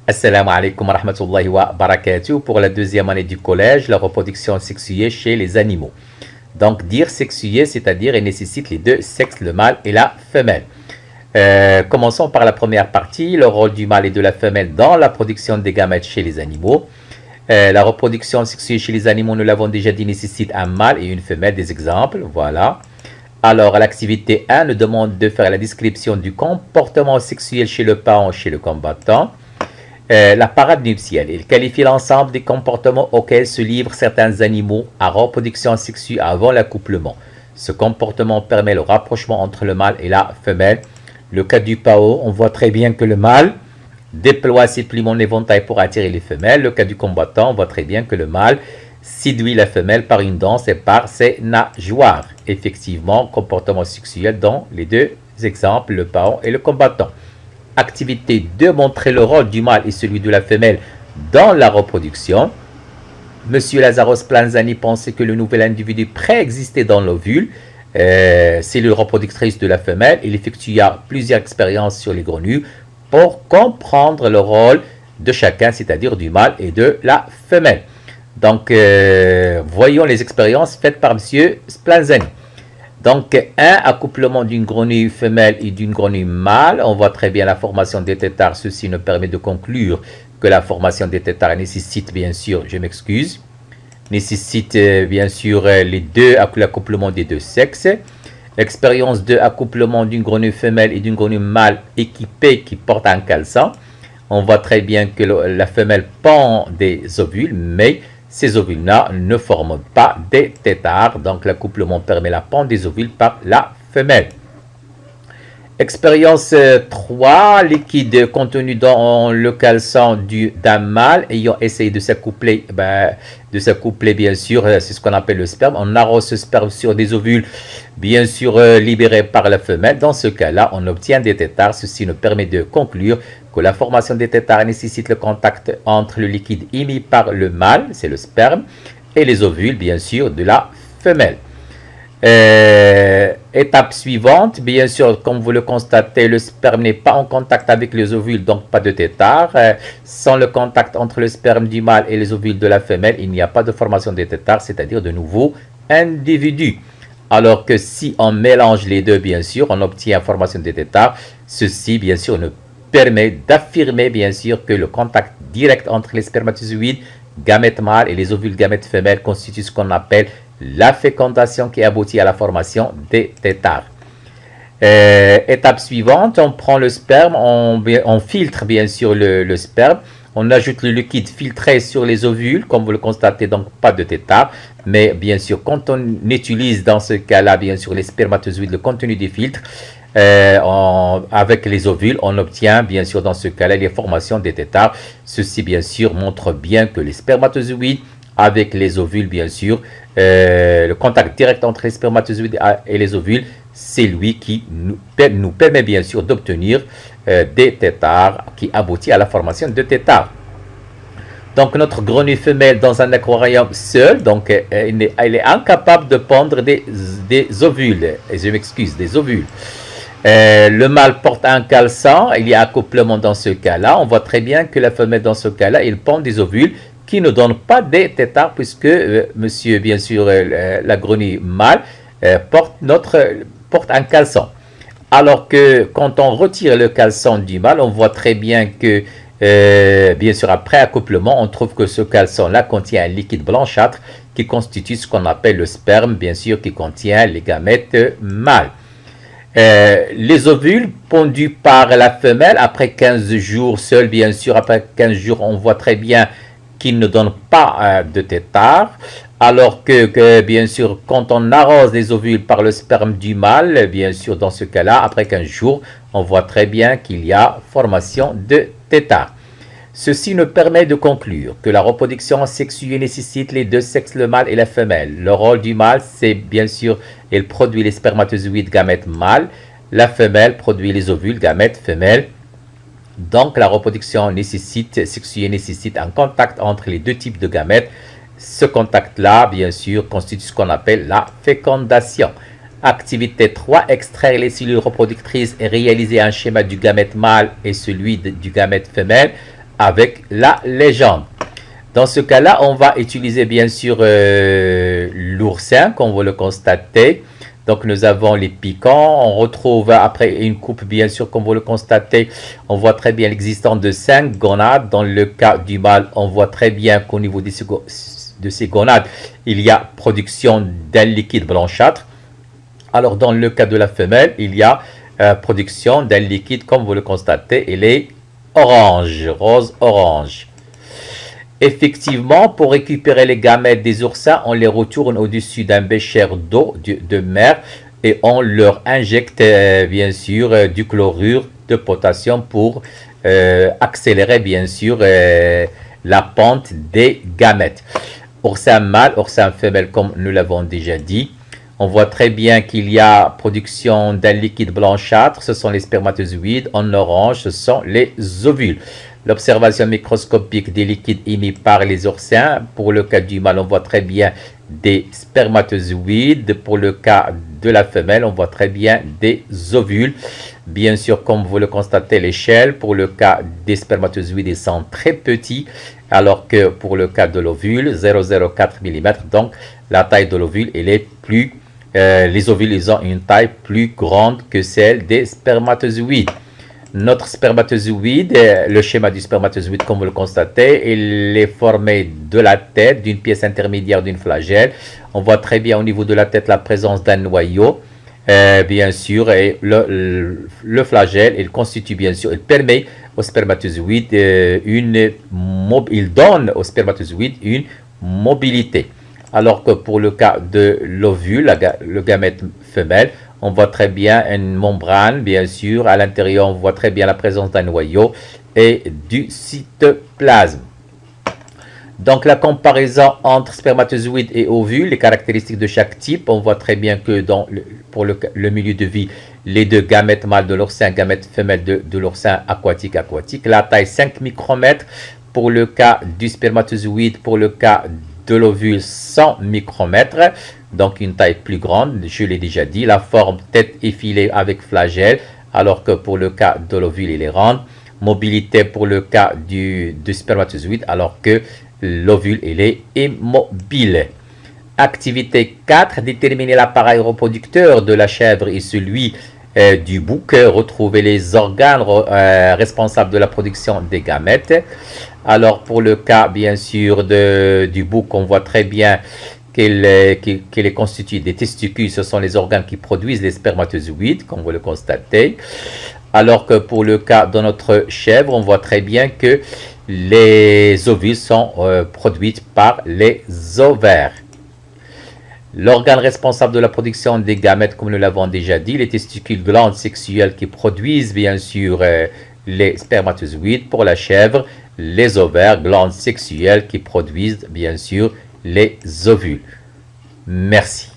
Assalamu alaikum wa rahmatullahi wa barakatuh. Pour la deuxième année du collège, la reproduction sexuée chez les animaux. Donc, dire sexuée, c'est-à-dire elle nécessite les deux sexes, le mâle et la femelle. Commençons par la première partie, le rôle du mâle et de la femelle dans la production des gamètes chez les animaux. La reproduction sexuée chez les animaux, nous l'avons déjà dit, nécessite un mâle et une femelle. Des exemples, voilà. Alors, l'activité 1 nous demande de faire la description du comportement sexuel chez le parent, chez le combattant. La parade nuptiale, il qualifie l'ensemble des comportements auxquels se livrent certains animaux à reproduction sexuelle avant l'accouplement. Ce comportement permet le rapprochement entre le mâle et la femelle. Le cas du pao, on voit très bien que le mâle déploie ses plumes en éventail pour attirer les femelles. Le cas du combattant, on voit très bien que le mâle séduit la femelle par une danse et par ses nageoires. Effectivement, comportement sexuel dans les deux exemples, le pao et le combattant. Activité 2, montrer le rôle du mâle et celui de la femelle dans la reproduction. Monsieur Lazaros Planzani pensait que le nouvel individu préexistait dans l'ovule, cellule reproductrice de la femelle. Il effectua plusieurs expériences sur les grenouilles pour comprendre le rôle de chacun, c'est-à-dire du mâle et de la femelle. Donc, voyons les expériences faites par Monsieur Splanzani. Donc, un accouplement d'une grenouille femelle et d'une grenouille mâle. On voit très bien la formation des têtards. Ceci nous permet de conclure que la formation des têtards nécessite, bien sûr, je m'excuse, nécessite bien sûr l'accouplement des deux sexes. L'expérience de accouplement d'une grenouille femelle et d'une grenouille mâle équipée qui porte un caleçon. On voit très bien que la femelle pond des ovules, mais ces ovules-là ne forment pas des têtards, donc l'accouplement permet la ponte des ovules par la femelle. Expérience 3, liquide contenu dans le caleçon d'un mâle ayant essayé de s'accoupler, bien sûr, c'est ce qu'on appelle le sperme. On arrose ce sperme sur des ovules, bien sûr, libérés par la femelle. Dans ce cas-là, on obtient des têtards. Ceci nous permet de conclure que la formation des têtards nécessite le contact entre le liquide émis par le mâle, c'est le sperme, et les ovules, bien sûr, de la femelle. Étape suivante, bien sûr, comme vous le constatez, le sperme n'est pas en contact avec les ovules, donc pas de tétard. Sans le contact entre le sperme du mâle et les ovules de la femelle, il n'y a pas de formation de tétard, c'est-à-dire de nouveaux individus. Alors que si on mélange les deux, bien sûr, on obtient formation de tétard. Ceci, bien sûr, nous permet d'affirmer, bien sûr, que le contact direct entre les spermatozoïdes, gamètes mâles et les ovules gamètes femelles constitue ce qu'on appelle la fécondation qui aboutit à la formation des têtards. Étape suivante, on prend le sperme, on filtre bien sûr le sperme, on ajoute le liquide filtré sur les ovules, comme vous le constatez, donc pas de tétard, mais bien sûr quand on utilise dans ce cas-là, bien sûr les spermatozoïdes, le contenu des filtres, avec les ovules, on obtient bien sûr dans ce cas-là les formations des têtards. Ceci bien sûr montre bien que les spermatozoïdes avec les ovules, bien sûr, le contact direct entre les spermatozoïdes et les ovules, c'est lui qui nous permet bien sûr d'obtenir des têtards qui aboutit à la formation de têtards. Donc notre grenouille femelle dans un aquarium seul, donc elle est incapable de pondre des ovules, et je m'excuse, des ovules. Le mâle porte un caleçon, il y a accouplement dans ce cas-là. On voit très bien que la femelle dans ce cas-là, il pond des ovules qui ne donnent pas des têtards puisque monsieur, bien sûr, la grenouille mâle porte un caleçon. Alors que quand on retire le caleçon du mâle, on voit très bien que, bien sûr, après accouplement, on trouve que ce caleçon-là contient un liquide blanchâtre qui constitue ce qu'on appelle le sperme, bien sûr, qui contient les gamètes mâles. Les ovules pondus par la femelle après 15 jours seuls, bien sûr, après 15 jours, on voit très bien qu'ils ne donnent pas de têtards, alors que, bien sûr, quand on arrose les ovules par le sperme du mâle, bien sûr, dans ce cas-là, après 15 jours, on voit très bien qu'il y a formation de têtards. Ceci nous permet de conclure que la reproduction sexuelle nécessite les deux sexes, le mâle et la femelle. Le rôle du mâle, c'est bien sûr, il produit les spermatozoïdes gamètes mâles. La femelle produit les ovules gamètes femelles. Donc, la reproduction sexuelle nécessite un contact entre les deux types de gamètes. Ce contact-là, bien sûr, constitue ce qu'on appelle la fécondation. Activité 3, extraire les cellules reproductrices et réaliser un schéma du gamète mâle et celui du gamète femelle. avec la légende. Dans ce cas-là, on va utiliser bien sûr l'oursin, comme vous le constatez. Donc nous avons les piquants, on retrouve après une coupe bien sûr comme vous le constatez, on voit très bien l'existence de 5 gonades. Dans le cas du mâle, on voit très bien qu'au niveau de ces gonades, il y a production d'un liquide blanchâtre. Alors dans le cas de la femelle, il y a production d'un liquide comme vous le constatez, il est orange, rose-orange. Effectivement, pour récupérer les gamètes des oursins, on les retourne au-dessus d'un bécher d'eau de mer et on leur injecte bien sûr du chlorure de potassium pour accélérer bien sûr la pente des gamètes. Oursin mâle, oursin femelle, comme nous l'avons déjà dit. On voit très bien qu'il y a production d'un liquide blanchâtre, ce sont les spermatozoïdes. En orange, ce sont les ovules. L'observation microscopique des liquides émis par les oursins. Pour le cas du mâle, on voit très bien des spermatozoïdes. Pour le cas de la femelle, on voit très bien des ovules. Bien sûr, comme vous le constatez, l'échelle, pour le cas des spermatozoïdes, ils sont très petits, alors que pour le cas de l'ovule, 0,04 mm. Donc, la taille de l'ovule, elle est plus... les ovules, ils ont une taille plus grande que celle des spermatozoïdes. Notre spermatozoïde, le schéma du spermatozoïde, comme vous le constatez, il est formé de la tête, d'une pièce intermédiaire d'une flagelle. On voit très bien au niveau de la tête la présence d'un noyau, bien sûr, et le flagelle, il constitue bien sûr, il permet au spermatozoïde il donne au spermatozoïde une mobilité. Alors que pour le cas de l'ovule, le gamète femelle, on voit très bien une membrane, bien sûr. À l'intérieur, on voit très bien la présence d'un noyau et du cytoplasme. Donc, la comparaison entre spermatozoïdes et ovules, les caractéristiques de chaque type, on voit très bien que pour le milieu de vie, les deux gamètes mâles de l'oursin, gamètes femelles de l'oursin aquatique, la taille 5 micromètres. Pour le cas du spermatozoïde, pour le cas de l'ovule, 100 micromètres, donc une taille plus grande, je l'ai déjà dit. La forme tête effilée avec flagelle, alors que pour le cas de l'ovule, il est ronde. Mobilité pour le cas du spermatozoïde, alors que l'ovule, il est immobile. Activité 4, déterminer l'appareil reproducteur de la chèvre et celui du bouc, retrouver les organes responsables de la production des gamètes. Alors pour le cas bien sûr du bouc, on voit très bien qu'il est constitué des testicules, ce sont les organes qui produisent les spermatozoïdes, comme vous le constatez. Alors que pour le cas de notre chèvre, on voit très bien que les ovules sont produits par les ovaires. L'organe responsable de la production des gamètes, comme nous l'avons déjà dit, les testicules, glandes sexuelles qui produisent bien sûr les spermatozoïdes. Pour la chèvre, les ovaires, glandes sexuelles qui produisent bien sûr les ovules. Merci.